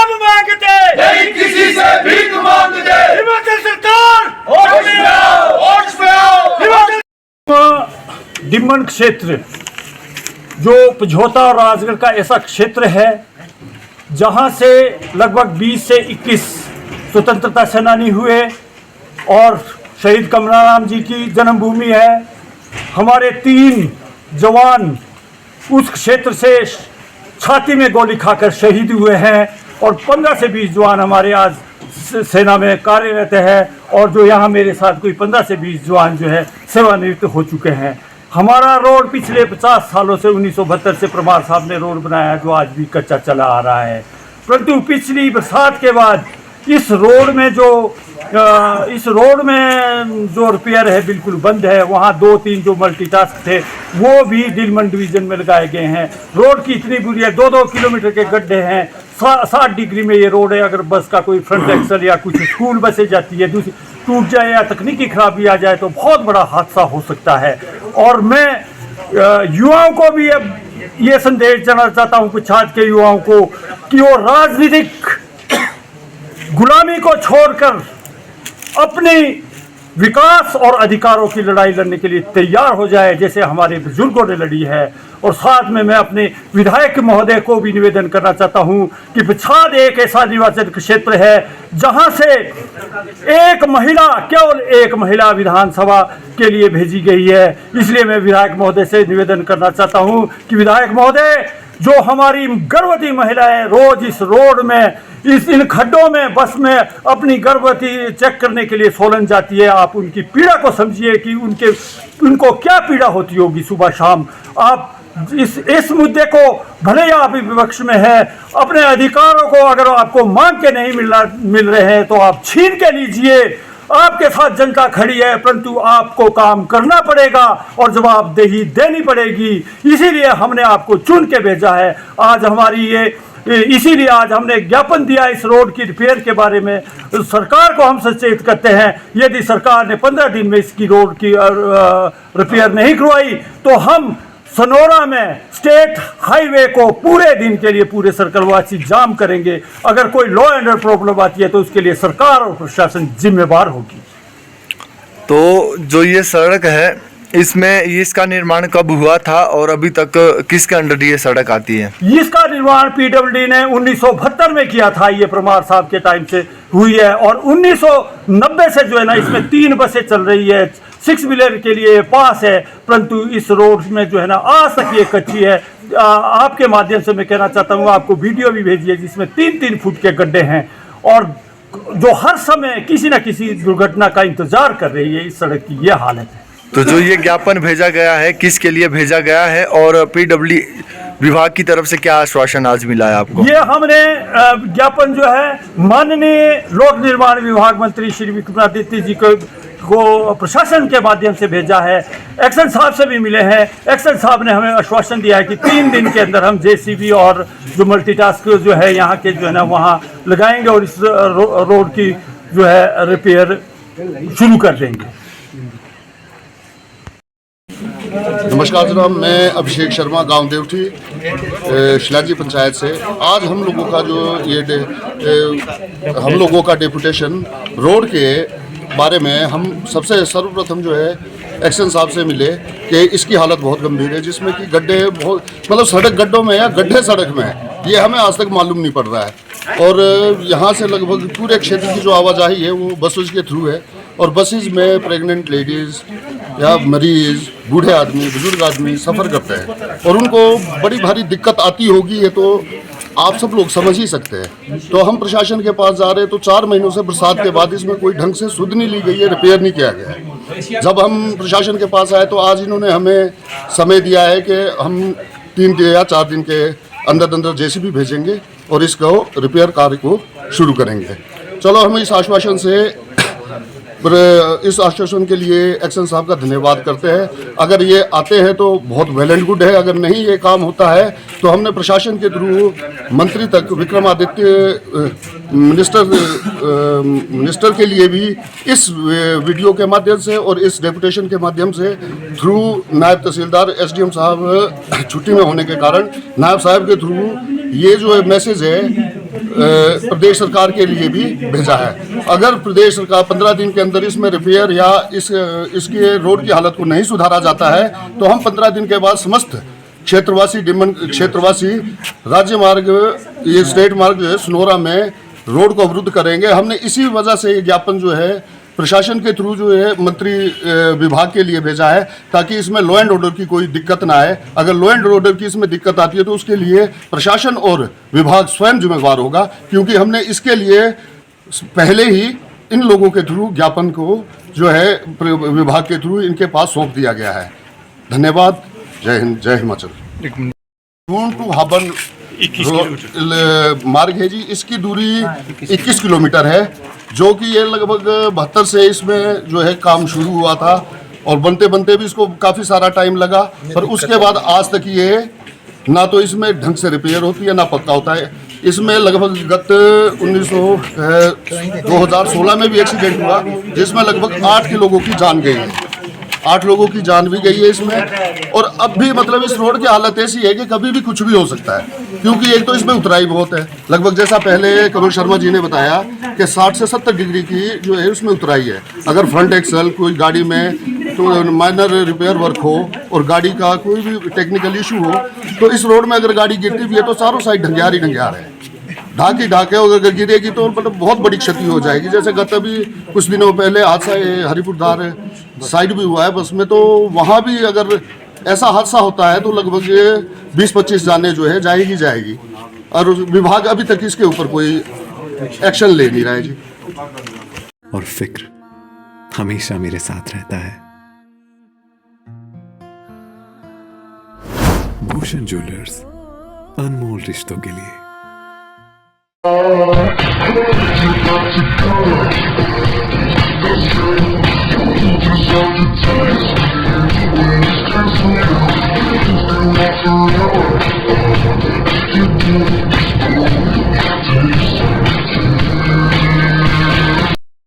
लाभ मांगते, नहीं किसी से भीख मांगते। हिमाचल सरकार होश में आओ, होश में आओ। हिमाचल डिमन क्षेत्र जो पझोता और राजगढ़ का ऐसा क्षेत्र है जहां से लगभग 20 से 21 स्वतंत्रता सेनानी हुए और शहीद कमलाराम जी की जन्मभूमि है। हमारे 3 जवान उस क्षेत्र से छाती में गोली खाकर शहीद हुए हैं और 15 से 20 जवान हमारे आज सेना में कार्यरत है और जो यहाँ मेरे साथ कोई 15 से 20 जवान जो है सेवानिवृत्त हो चुके हैं। हमारा रोड पिछले 50 सालों से 1972 से परमार साहब ने रोड बनाया है जो आज भी कच्चा चला आ रहा है, परंतु पिछली बरसात के बाद इस रोड में जो रिपेयर है बिल्कुल बंद है। वहाँ 2-3 जो मल्टीटास्क थे वो भी दिलमन डिवीजन में लगाए गए हैं। रोड की इतनी बुरी है, 2-2 किलोमीटर के गड्ढे हैं, 60 डिग्री में ये रोड है। अगर बस का कोई फ्रंट एक्सल या कुछ स्कूल बसें जाती है दूसरी टूट जाए या तकनीकी खराबी आ जाए तो बहुत बड़ा हादसा हो सकता है। और मैं युवाओं को भी अब ये संदेश देना चाहता हूँ पछाड़ के युवाओं को कि वो राजनीतिक गुलामी को छोड़कर अपने विकास और अधिकारों की लड़ाई लड़ने के लिए तैयार हो जाए जैसे हमारे बुजुर्गों ने लड़ी है। और साथ में मैं अपने विधायक महोदय को भी निवेदन करना चाहता हूं कि पछाड़ एक ऐसा निर्वाचन क्षेत्र है जहां से केवल एक महिला विधानसभा के लिए भेजी गई है। इसलिए मैं विधायक महोदय से निवेदन करना चाहता हूं कि विधायक महोदय जो हमारी गर्भवती महिलाएं रोज इस रोड में इन खड्डों में बस में अपनी गर्भवती चेक करने के लिए सोलन जाती है, आप उनकी पीड़ा को समझिए कि उनको क्या पीड़ा होती होगी सुबह शाम। आप इस मुद्दे को भले ही आप विपक्ष में हैं, अपने अधिकारों को अगर आपको मांग के नहीं मिल रहे हैं तो आप छीन के लीजिए। आपके साथ जनता खड़ी है परंतु आपको काम करना पड़ेगा और जवाबदेही देनी पड़ेगी। इसीलिए हमने आपको चुन के भेजा है। इसीलिए आज हमने ज्ञापन दिया इस रोड की रिपेयर के बारे में। सरकार को हम सचेत करते हैं यदि सरकार ने 15 दिन में इसकी रोड की रिपेयर नहीं करवाई तो हम सनोरा में स्टेट हाईवे को पूरे दिन के लिए पूरे सर्कलवासी जाम करेंगे। अगर कोई लॉ एंड ऑर्डर प्रॉब्लम आती है तो उसके लिए सरकार और प्रशासन जिम्मेवार होगी। तो जो ये सड़क है इसका निर्माण कब हुआ था और अभी तक किसके अंडर ये सड़क आती है? इसका निर्माण पीडब्ल्यूडी ने 1972 में किया था, ये परमार साहब के टाइम से हुई है। और 1990 से जो है ना इसमें 3 बसें चल रही है, 6 व्हीलर के लिए पास है, परंतु इस रोड में जो है ना आज तक ये कच्ची है। आपके माध्यम से मैं कहना चाहता हूँ, आपको वीडियो भी भेजी है जिसमें 3-3 फुट के गड्ढे हैं और जो हर समय किसी न किसी दुर्घटना का इंतजार कर रही है। इस सड़क की ये हालत है। तो जो ये ज्ञापन भेजा गया है किसके लिए भेजा गया है और पीडब्ल्यू विभाग की तरफ से क्या आश्वासन आज मिला है आपको? ये हमने ज्ञापन जो है माननीय लोक निर्माण विभाग मंत्री श्री विक्रमादित्य जी को प्रशासन के माध्यम से भेजा है। एक्शन साहब से भी मिले हैं। एक्शन साहब ने हमें आश्वासन दिया है कि 3 दिन के अंदर हम जेसीबी और जो मल्टीटास्क जो है यहाँ के जो है ना वहाँ लगाएंगे और इस रोड की जो है रिपेयर शुरू कर देंगे। नमस्कार जनाब, मैं अभिषेक शर्मा गांव देवठी शिलाजी पंचायत से। आज हम लोगों का हम लोगों का डेपुटेशन रोड के बारे में हम सबसे सर्वप्रथम जो है एक्शन साहब से मिले कि इसकी हालत बहुत गंभीर है, जिसमें कि गड्ढे बहुत मतलब सड़क गड्ढों में या गड्ढे सड़क में है, ये हमें आज तक मालूम नहीं पड़ रहा है। और यहाँ से लगभग पूरे क्षेत्र की जो आवाजाही है वो बसेस के थ्रू है और बसेस में प्रेग्नेंट लेडीज़ या मरीज़, बूढ़े आदमी, बुजुर्ग आदमी सफ़र करते हैं और उनको बड़ी भारी दिक्कत आती होगी, ये तो आप सब लोग समझ ही सकते हैं। तो हम प्रशासन के पास जा रहे हैं तो 4 महीनों से बरसात के बाद इसमें कोई ढंग से सुध नहीं ली गई है, रिपेयर नहीं किया गया है। जब हम प्रशासन के पास आए तो आज इन्होंने हमें समय दिया है कि हम 3 या 4 दिन के अंदर जेसीबी भेजेंगे और इसको रिपेयर कार्य को शुरू करेंगे। चलो, हम इस आश्वासन के लिए एक्शन साहब का धन्यवाद करते हैं। अगर ये आते हैं तो बहुत वेल एंड गुड है, अगर नहीं ये काम होता है तो हमने प्रशासन के थ्रू मंत्री तक विक्रमादित्य मिनिस्टर के लिए भी इस वीडियो के माध्यम से और इस डेपुटेशन के माध्यम से थ्रू नायब तहसीलदार एसडीएम साहब छुट्टी में होने के कारण नायब साहब के थ्रू ये जो मैसेज है प्रदेश सरकार के लिए भी भेजा है। अगर प्रदेश सरकार 15 दिन के अंदर इसमें रिपेयर या इसके रोड की हालत को नहीं सुधारा जाता है तो हम 15 दिन के बाद समस्त क्षेत्रवासी राज्य मार्ग, ये स्टेट मार्ग जो है सनोरा में रोड को अवरुद्ध करेंगे। हमने इसी वजह से ये ज्ञापन जो है प्रशासन के थ्रू जो है मंत्री विभाग के लिए भेजा है, ताकि इसमें लॉ एंड ऑर्डर की कोई दिक्कत ना आए। अगर लॉ एंड ऑर्डर की इसमें दिक्कत आती है तो उसके लिए प्रशासन और विभाग स्वयं जिम्मेवार होगा, क्योंकि हमने इसके लिए पहले ही इन लोगों के थ्रू ज्ञापन को जो है विभाग के थ्रू इनके पास सौंप दिया गया है। धन्यवाद। जय हिंद, जय हिमाचल। दून टू हाबन मार्ग है जी, इसकी दूरी 21 किलोमीटर है, जो कि ये लगभग 72 से इसमें जो है काम शुरू हुआ था और बनते बनते भी इसको काफ़ी सारा टाइम लगा। पर उसके बाद आज तक ये ना तो इसमें ढंग से रिपेयर होती है ना पक्का होता है। इसमें लगभग गत 2016 में भी एक्सीडेंट हुआ, जिसमें लगभग 8 लोगों की जान गई है। 8 लोगों की जान भी गई है इसमें। और अब भी मतलब इस रोड की हालत ऐसी है कि कभी भी कुछ भी हो सकता है, क्योंकि एक तो इसमें उतराई बहुत है। लगभग जैसा पहले कमल शर्मा जी ने बताया कि 60 से 70 डिग्री की जो है उसमें उतराई है। अगर फ्रंट एक्सल कोई गाड़ी में तो माइनर रिपेयर वर्क हो और गाड़ी का कोई भी टेक्निकल इशू हो तो इस रोड में अगर गाड़ी गिरती भी है तो चारों साइड ढंगियार ही ढंगियार है, ढाके अगर गिरेगी तो मतलब बहुत बड़ी क्षति हो जाएगी। जैसे गत अभी कुछ दिनों पहले हादसा हरिपुरधार साइड भी हुआ है बस में, तो वहाँ भी अगर ऐसा हादसा होता है तो लगभग 20-25 जाने जो है जाएगी। और विभाग अभी तक इसके ऊपर कोई एक्शन ले नहीं रहा है जी। और फिक्र हमेशा मेरे साथ रहता है। भूषण ज्वेलर्स, अनमोल रिश्तों के लिए। Forever.